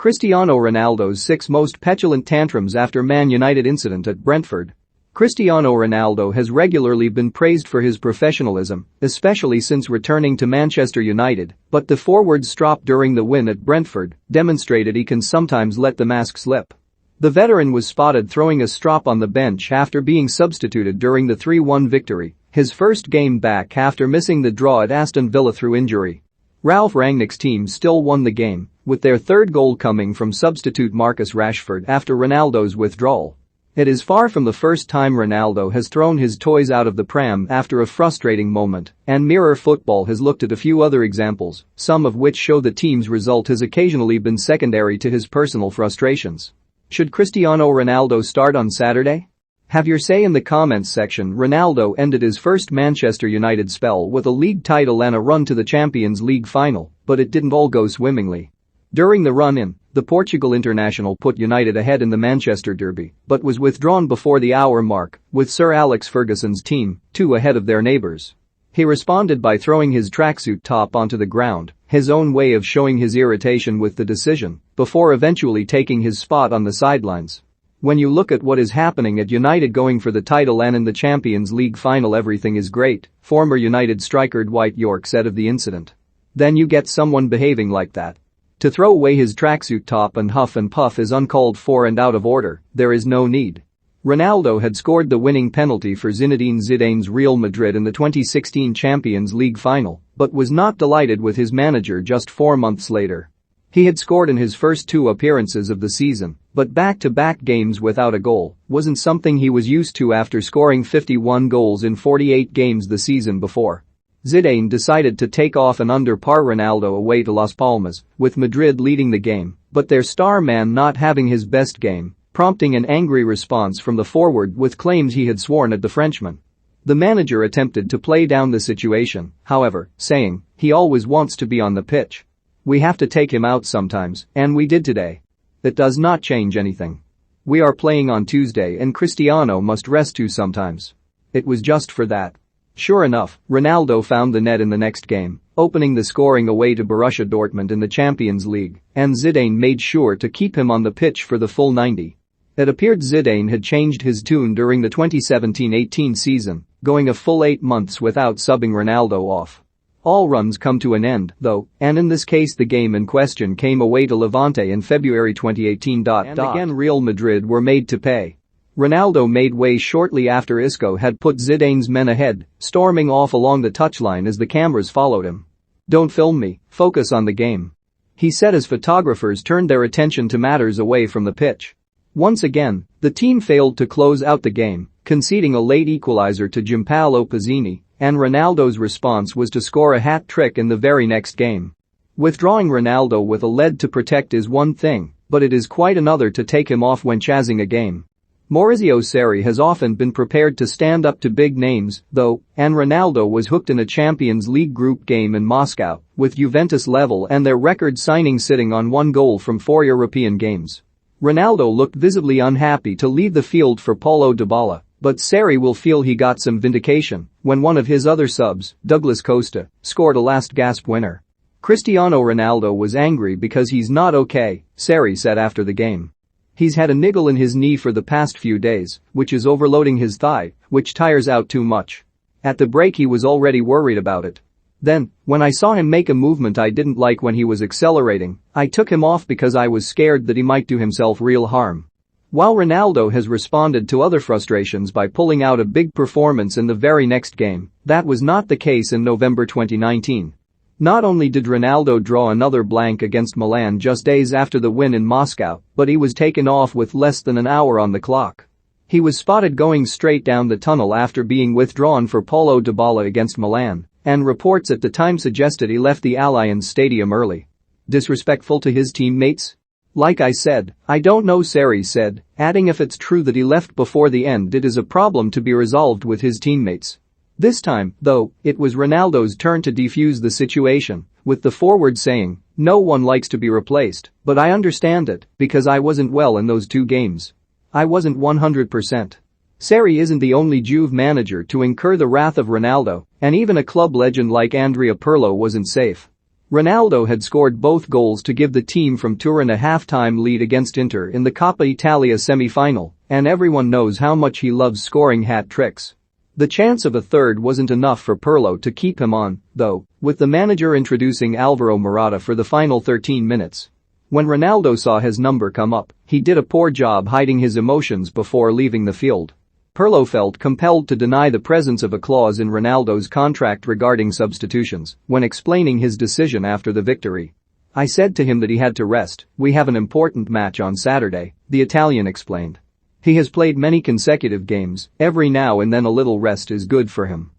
Cristiano Ronaldo's 6 most petulant tantrums after Man United incident at Brentford. Cristiano Ronaldo has regularly been praised for his professionalism, especially since returning to Manchester United, but the forward's strop during the win at Brentford demonstrated he can sometimes let the mask slip. The veteran was spotted throwing a strop on the bench after being substituted during the 3-1 victory, his first game back after missing the draw at Aston Villa through injury. Ralf Rangnick's team still won the game, with their third goal coming from substitute Marcus Rashford after Ronaldo's withdrawal. It is far from the first time Ronaldo has thrown his toys out of the pram after a frustrating moment, and Mirror Football has looked at a few other examples, some of which show the team's result has occasionally been secondary to his personal frustrations. Should Cristiano Ronaldo start on Saturday? Have your say in the comments section. Ronaldo ended his first Manchester United spell with a league title and a run to the Champions League final, but it didn't all go swimmingly. During the run-in, the Portugal international put United ahead in the Manchester derby, but was withdrawn before the hour mark, with Sir Alex Ferguson's team 2 ahead of their neighbours. He responded by throwing his tracksuit top onto the ground, his own way of showing his irritation with the decision, before eventually taking his spot on the sidelines. When you look at what is happening at United going for the title and in the Champions League final, everything is great, former United striker Dwight Yorke said of the incident. Then you get someone behaving like that. To throw away his tracksuit top and huff and puff is uncalled for and out of order, there is no need. Ronaldo had scored the winning penalty for Zinedine Zidane's Real Madrid in the 2016 Champions League final, but was not delighted with his manager just 4 months later. He had scored in his first 2 appearances of the season, but back-to-back games without a goal wasn't something he was used to after scoring 51 goals in 48 games the season before. Zidane decided to take off an under-par Ronaldo away to Las Palmas, with Madrid leading the game, but their star man not having his best game, prompting an angry response from the forward with claims he had sworn at the Frenchman. The manager attempted to play down the situation, however, saying, "He always wants to be on the pitch. We have to take him out sometimes, and we did today. It does not change anything. We are playing on Tuesday and Cristiano must rest too sometimes. It was just for that." Sure enough, Ronaldo found the net in the next game, opening the scoring away to Borussia Dortmund in the Champions League, and Zidane made sure to keep him on the pitch for the full 90. It appeared Zidane had changed his tune during the 2017-18 season, going a full 8 months without subbing Ronaldo off. All runs come to an end, though, and in this case the game in question came away to Levante in February 2018. And again Real Madrid were made to pay. Ronaldo made way shortly after Isco had put Zidane's men ahead, storming off along the touchline as the cameras followed him. "Don't film me, focus on the game," he said as photographers turned their attention to matters away from the pitch. Once again, the team failed to close out the game, conceding a late equalizer to Gianpaolo Pazzini, and Ronaldo's response was to score a hat-trick in the very next game. Withdrawing Ronaldo with a lead to protect is one thing, but it is quite another to take him off when chasing a game. Maurizio Sarri has often been prepared to stand up to big names, though, and Ronaldo was hooked in a Champions League group game in Moscow, with Juventus level and their record signing sitting on 1 goal from 4 European games. Ronaldo looked visibly unhappy to leave the field for Paulo Dybala, but Sarri will feel he got some vindication when one of his other subs, Douglas Costa, scored a last-gasp winner. Cristiano Ronaldo was angry because he's not okay, Sarri said after the game. He's had a niggle in his knee for the past few days, which is overloading his thigh, which tires out too much. At the break he was already worried about it. Then, when I saw him make a movement I didn't like when he was accelerating, I took him off because I was scared that he might do himself real harm. While Ronaldo has responded to other frustrations by pulling out a big performance in the very next game, that was not the case in November 2019. Not only did Ronaldo draw another blank against Milan just days after the win in Moscow, but he was taken off with less than an hour on the clock. He was spotted going straight down the tunnel after being withdrawn for Paulo Dybala against Milan, and reports at the time suggested he left the Allianz Stadium early. Disrespectful to his teammates? "Like I said, I don't know," Sarri said, adding if it's true that he left before the end it is a problem to be resolved with his teammates. This time, though, it was Ronaldo's turn to defuse the situation, with the forward saying, "No one likes to be replaced, but I understand it, because I wasn't well in those 2 games. I wasn't 100%. Sarri isn't the only Juve manager to incur the wrath of Ronaldo, and even a club legend like Andrea Pirlo wasn't safe. Ronaldo had scored both goals to give the team from Turin a half-time lead against Inter in the Coppa Italia semi-final, and everyone knows how much he loves scoring hat-tricks. The chance of a third wasn't enough for Pirlo to keep him on, though, with the manager introducing Alvaro Morata for the final 13 minutes. When Ronaldo saw his number come up, he did a poor job hiding his emotions before leaving the field. Pirlo felt compelled to deny the presence of a clause in Ronaldo's contract regarding substitutions when explaining his decision after the victory. "I said to him that he had to rest, we have an important match on Saturday," the Italian explained. He has played many consecutive games, every now and then a little rest is good for him.